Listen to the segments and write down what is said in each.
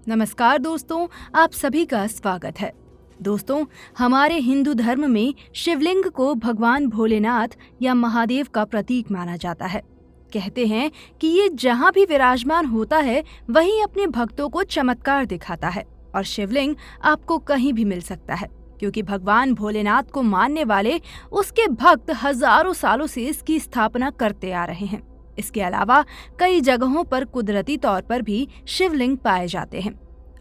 नमस्कार दोस्तों, आप सभी का स्वागत है। दोस्तों, हमारे हिंदू धर्म में शिवलिंग को भगवान भोलेनाथ या महादेव का प्रतीक माना जाता है। कहते हैं कि ये जहाँ भी विराजमान होता है वहीं अपने भक्तों को चमत्कार दिखाता है और शिवलिंग आपको कहीं भी मिल सकता है, क्योंकि भगवान भोलेनाथ को मानने वाले उसके भक्त हजारों सालों से इसकी स्थापना करते आ रहे हैं। इसके अलावा कई जगहों पर कुदरती तौर पर भी शिवलिंग पाए जाते हैं।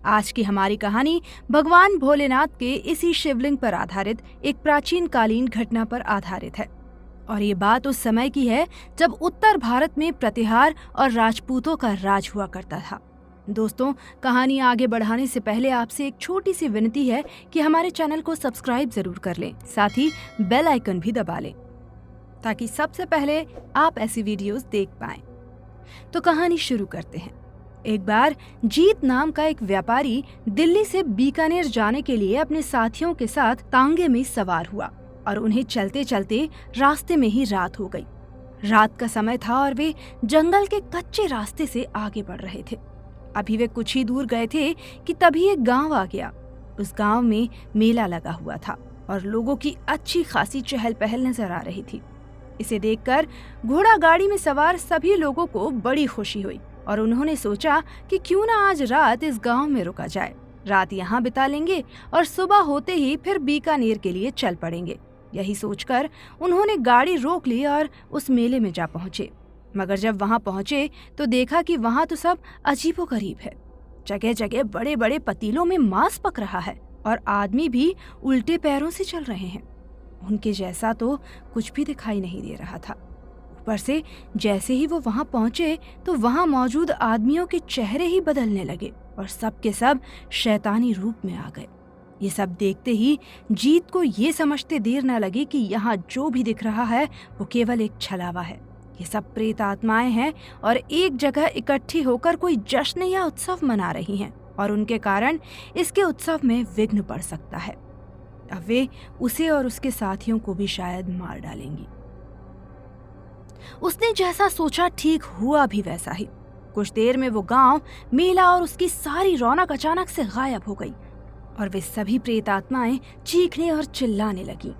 आज की हमारी कहानी भगवान भोलेनाथ के इसी शिवलिंग पर आधारित एक प्राचीन कालीन घटना पर आधारित है और ये बात उस समय की है जब उत्तर भारत में प्रतिहार और राजपूतों का राज हुआ करता था। दोस्तों, कहानी आगे बढ़ाने से पहले आपसे एक छोटी सी विनती है कि हमारे चैनल को सब्सक्राइब जरूर कर लें, साथ ही बेल आइकन भी दबा लें ताकि सबसे पहले आप ऐसी वीडियोस देख पाएं। तो कहानी शुरू करते हैं। एक बार जीत नाम का एक व्यापारी दिल्ली से बीकानेर जाने के लिए अपने साथियों के साथ तांगे में सवार हुआ और उन्हें चलते चलते रास्ते में ही रात हो गई। रात का समय था और वे जंगल के कच्चे रास्ते से आगे बढ़ रहे थे। अभी वे कुछ ही दूर गए थे कि तभी एक गांव आ गया। उस गांव में मेला लगा हुआ था और लोगों की अच्छी खासी चहल पहल नजर आ रही थी। इसे देखकर घोड़ा गाड़ी में सवार सभी लोगों को बड़ी खुशी हुई और उन्होंने सोचा कि क्यों ना आज रात इस गांव में रुका जाए। रात यहाँ बिता लेंगे और सुबह होते ही फिर बीकानेर के लिए चल पड़ेंगे। यही सोचकर उन्होंने गाड़ी रोक ली और उस मेले में जा पहुंचे। मगर जब वहां पहुंचे तो देखा कि वहां तो सब अजीबोगरीब है। जगह जगह बड़े बड़े पतीलों में मांस पक रहा है और आदमी भी उल्टे पैरों से चल रहे हैं। उनके जैसा तो कुछ भी दिखाई नहीं दे रहा था। ऊपर से जैसे ही वो वहां पहुंचे तो वहां मौजूद आदमियों के चेहरे ही बदलने लगे और सब के सब शैतानी रूप में आ गए। ये सब देखते ही जीत को ये समझते देर न लगी कि यहाँ जो भी दिख रहा है वो केवल एक छलावा है। ये सब प्रेत आत्माएं हैं और एक जगह इकट्ठी होकर कोई जश्न या उत्सव मना रही हैं और उनके कारण इसके उत्सव में विघ्न पड़ सकता है। अब वे उसे और उसके साथियों को भी शायद मार डालेंगी। उसने जैसा सोचा ठीक हुआ भी वैसा ही। कुछ देर में वो गांव, मेला और उसकी सारी रौनक अचानक से गायब हो गई और वे सभी प्रेत आत्माएं चीखने और चिल्लाने लगी।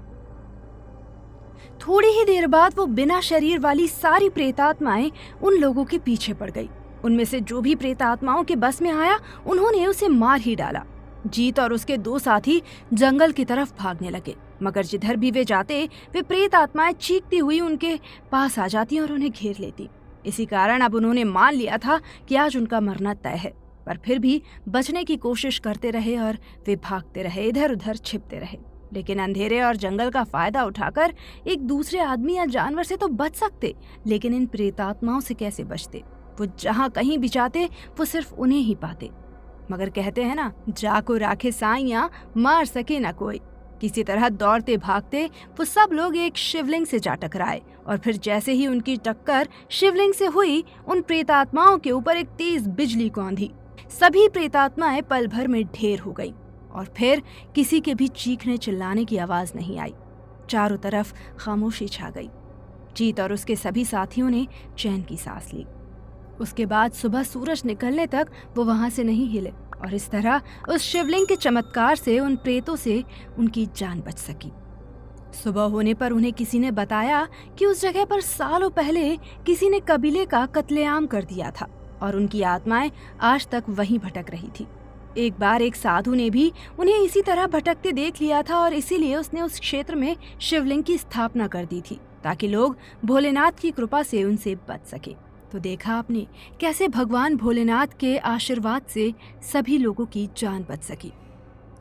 थोड़ी ही देर बाद वो बिना शरीर वाली सारी प्रेत आत्माएं उन लोगों के पीछे पड़ गई। उनमें से जो भी प्रेत आत्माओं के बस में आया उन्होंने उसे मार ही डाला। जीत और उसके दो साथी जंगल की तरफ भागने लगे, मगर जिधर भी वे जाते वे प्रेत आत्माएं चीखती हुई उनके पास आ जाती और उन्हें घेर लेती। इसी कारण अब उन्होंने मान लिया था कि आज उनका मरना तय है, पर फिर भी बचने की कोशिश करते रहे और वे भागते रहे, इधर उधर छिपते रहे। लेकिन अंधेरे और जंगल का फायदा उठाकर एक दूसरे आदमी या जानवर से तो बच सकते, लेकिन इन प्रेतात्माओं से कैसे बचते? वो जहाँ कहीं भी जाते वो सिर्फ उन्हें ही पाते। मगर कहते हैं ना, जाको राखे साइयां, मार सके ना कोई। किसी तरह दौड़ते भागते वो सब लोग एक शिवलिंग से जा टकराए और फिर जैसे ही उनकी टक्कर शिवलिंग से हुई, उन प्रेतात्माओं के ऊपर एक तेज बिजली कौंधी। सभी प्रेतात्माएं पल भर में ढेर हो गईं और फिर किसी के भी चीखने चिल्लाने की आवाज नहीं आई। चारों तरफ खामोशी छा गई। जीत और उसके सभी साथियों ने चैन की सांस ली। उसके बाद सुबह सूरज निकलने तक वो वहां से नहीं हिले और इस तरह उस शिवलिंग के चमत्कार से उन प्रेतों से उनकी जान बच सकी। सुबह होने पर उन्हें किसी ने बताया कि उस जगह पर सालों पहले किसी ने कबीले का कत्लेआम कर दिया था और उनकी आत्माएं आज तक वहीं भटक रही थी। एक बार एक साधु ने भी उन्हें इसी तरह भटकते देख लिया था और इसीलिए उसने उस क्षेत्र में शिवलिंग की स्थापना कर दी थी ताकि लोग भोलेनाथ की कृपा से उनसे बच सके। तो देखा आपने कैसे भगवान भोलेनाथ के आशीर्वाद से सभी लोगों की जान बच सकी।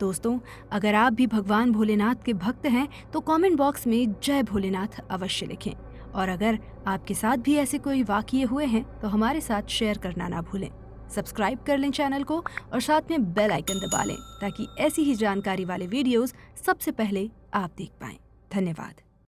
दोस्तों, अगर आप भी भगवान भोलेनाथ के भक्त हैं तो कमेंट बॉक्स में जय भोलेनाथ अवश्य लिखें और अगर आपके साथ भी ऐसे कोई वाकये हुए हैं तो हमारे साथ शेयर करना ना भूलें। सब्सक्राइब कर लें चैनल को और साथ में बेल आइकन दबा लें ताकि ऐसी ही जानकारी वाले वीडियोस सबसे पहले आप देख पाएं। धन्यवाद।